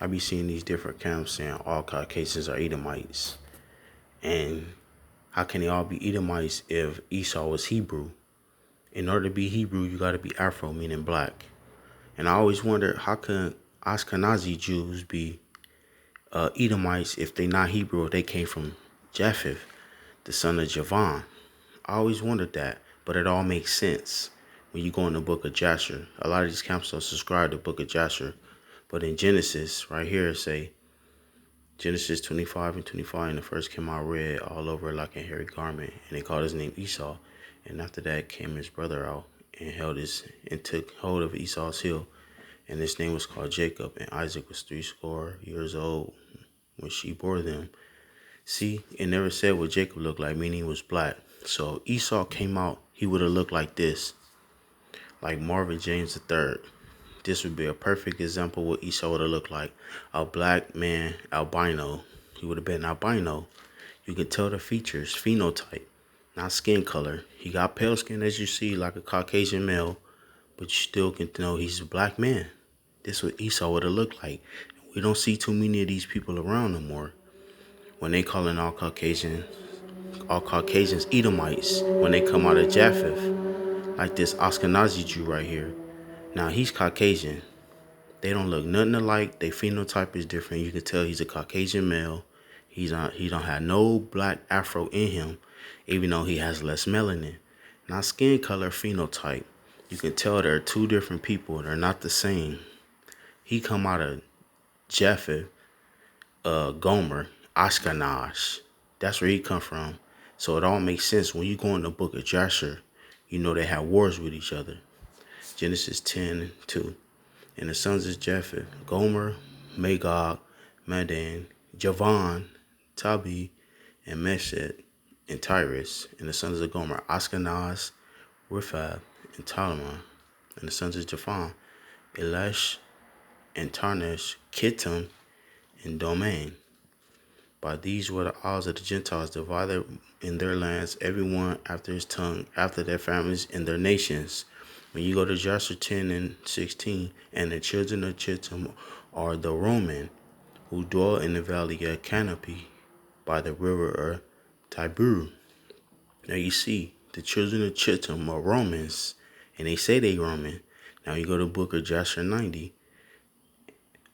I be seeing these different camps saying all Caucasians are Edomites. And how can they all be Edomites if Esau was Hebrew? In order to be Hebrew, you got to be Afro, meaning black. And I always wonder, how can Ashkenazi Jews be Edomites if they not Hebrew, if they came from Japheth, the son of Javan? I always wondered that, but it all makes sense when you go in the book of Jasher. A lot of these camps don't subscribe to the book of Jasher, but in Genesis, right here, it say Genesis 25 and 25, and the first came out red all over like a hairy garment, and they called his name Esau. And after that came his brother out and took hold of Esau's heel, and his name was called Jacob. And Isaac was 80 years old when she bore them. See, it never said what Jacob looked like, meaning he was black. So Esau came out, he would have looked like this, like Marvin James III. This would be a perfect example of what Esau would have looked like. A black man, albino. He would have been albino. You can tell the features, phenotype, not skin color. He got pale skin, as you see, like a Caucasian male, but you still can know he's a black man. This is what Esau would have looked like. We don't see too many of these people around no more. When they calling all Caucasians Edomites, when they come out of Japheth, like this Ashkenazi Jew right here. Now he's Caucasian. They don't look nothing alike. Their phenotype is different. You can tell he's a Caucasian male. He don't have no black Afro in him, even though he has less melanin. Now skin color, phenotype. You can tell they're two different people. They're not the same. He come out of Japheth, Gomer, Ashkenaz. That's where he come from. So it all makes sense when you go in the book of Jasher. You know they had wars with each other. Genesis 10:2. And the sons of Japheth, Gomer, Magog, Maddan, Javan, Tabi, and Meshech, and Tyrus. And the sons of Gomer, Ashkenaz, Rifab, and Talmon. And the sons of Javan, Elash, and Tarnish, Kittim, and Domain. By these were the isles of the Gentiles divided in their lands, everyone after his tongue, after their families and their nations. When you go to Joshua 10 and 16, and the children of Chittim are the Roman who dwell in the valley of Canopy by the river of Tiber. Now you see, the children of Chittim are Romans, and they say they Roman. Now you go to the book of Joshua 90.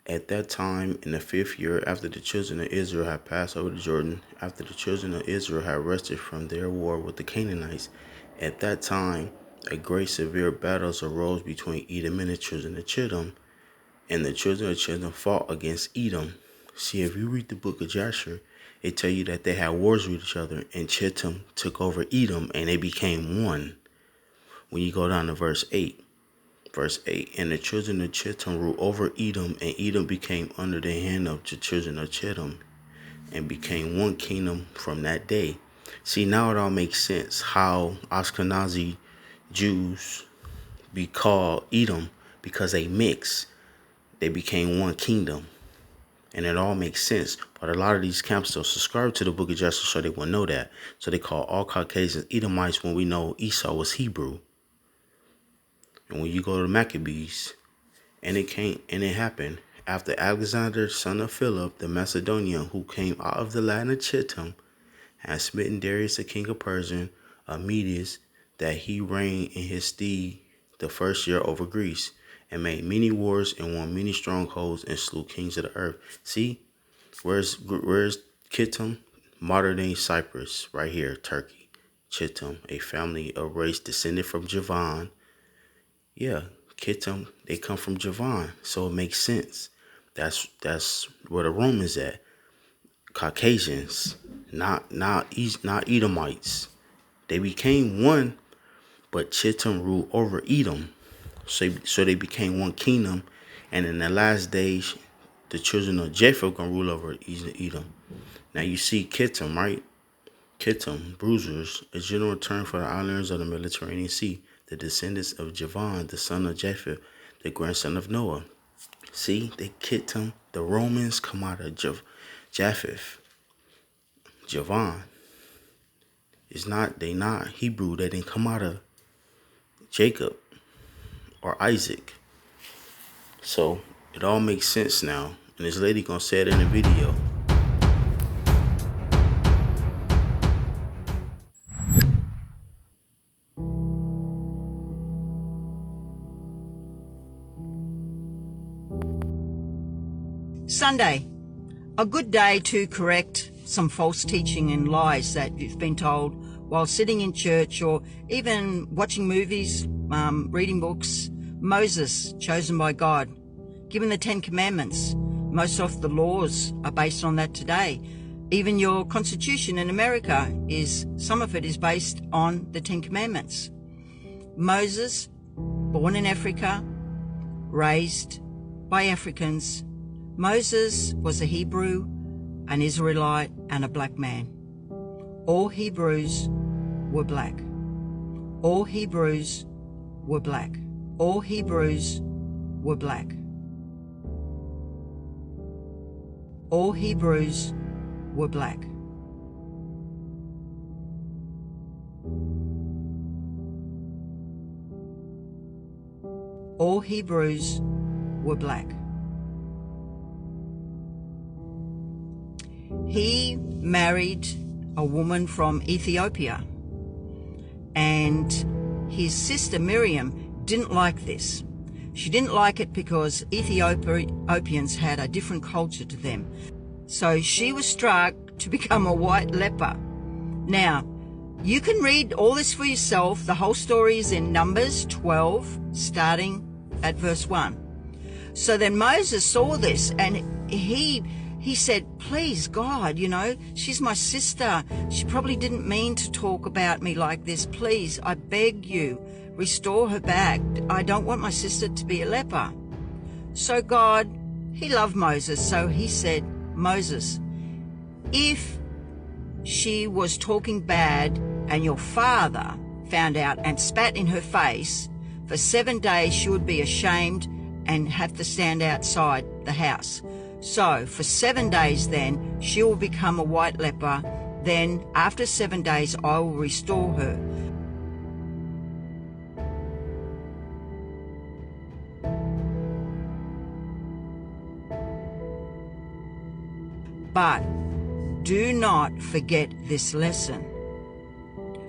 At that time, in the 5th year, after the children of Israel had passed over the Jordan, after the children of Israel had rested from their war with the Canaanites, at that time, a great severe battles arose between Edom and the children of Chittim, and the children of Chittim fought against Edom. See, if you read the book of Jasher, it tell you that they had wars with each other, and Chittim took over Edom, and they became one. When you go down to verse 8, and the children of Chittim ruled over Edom, and Edom became under the hand of the children of Chittim, and became one kingdom from that day. See, now it all makes sense how Ashkenazi Jews be called Edom, because they mix. They became one kingdom. And it all makes sense. But a lot of these camps don't subscribe to the book of Joshua, so they will know that. So they call all Caucasians Edomites when we know Esau was Hebrew. And when you go to Maccabees, and it happened after Alexander, son of Philip, the Macedonian, who came out of the land of Chittim, had smitten Darius, the king of Persia, of Medes, that he reigned in his stead the first year over Greece, and made many wars and won many strongholds and slew kings of the earth. See, where's Kittim? Modern day Cyprus, right here, Turkey. Chittim, a family of race descended from Javan. Yeah, Kittim, they come from Javan, so it makes sense. That's where the Romans at. Caucasians, not Edomites. They became one, but Chittim ruled over Edom. So they became one kingdom, and in the last days, the children of Japheth gonna rule over Edom. Now you see Kittim, right? Kittim, bruisers, a general term for the islanders of the Mediterranean Sea, the descendants of Javan, the son of Japheth, the grandson of Noah. See, they Kittim, the Romans come out of Japheth. Javan they not Hebrew. They didn't come out of Jacob or Isaac. So it all makes sense now. And this lady gonna say it in the video. Sunday, a good day to correct some false teaching and lies that you've been told while sitting in church or even watching movies, reading books. Moses, chosen by God, given the 10 Commandments. Most of the laws are based on that today. Even your Constitution in America some of it is based on the 10 Commandments. Moses, born in Africa, raised by Africans. Moses was a Hebrew, an Israelite, and a black man. All Hebrews were black. All Hebrews were black. All Hebrews were black. All Hebrews were black. All Hebrews were black. He married a woman from Ethiopia, and his sister Miriam didn't like this. She didn't like it because Ethiopians had a different culture to them. So she was struck to become a white leper. Now, you can read all this for yourself. The whole story is in Numbers 12, starting at verse 1. So then Moses saw this, and he said, please, God, she's my sister. She probably didn't mean to talk about me like this. Please, I beg you, restore her back. I don't want my sister to be a leper. So God, he loved Moses. So he said, Moses, if she was talking bad and your father found out and spat in her face, for 7 days she would be ashamed and have to stand outside the house. So for 7 days then she will become a white leper. Then after 7 days I will restore her. But do not forget this lesson.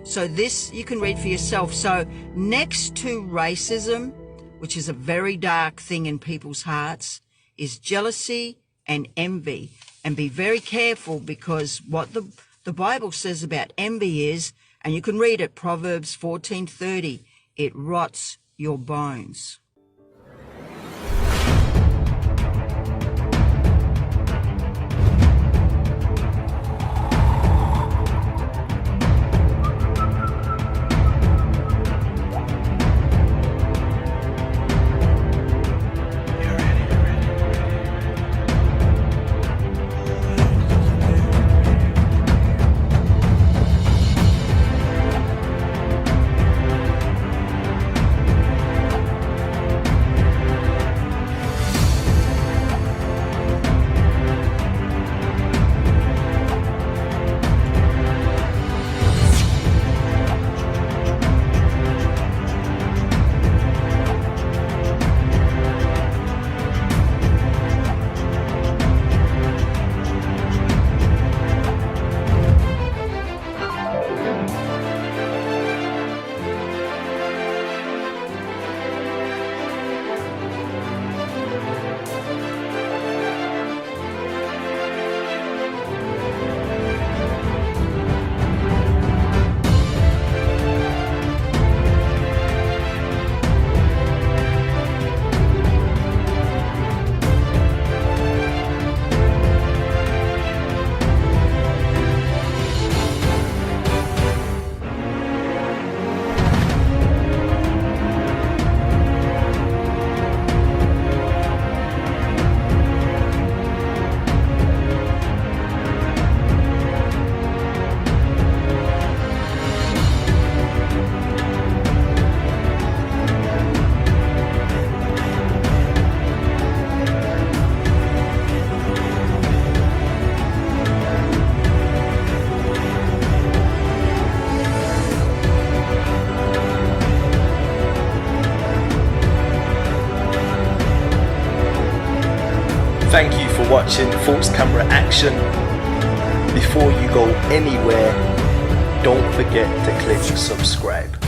So this you can read for yourself. So next to racism, which is a very dark thing in people's hearts, is jealousy and envy. And be very careful, because what the Bible says about envy is, and you can read it, Proverbs 14:30, it rots your bones. Thank you for watching Thoughts Camera Action. Before you go anywhere, don't forget to click subscribe.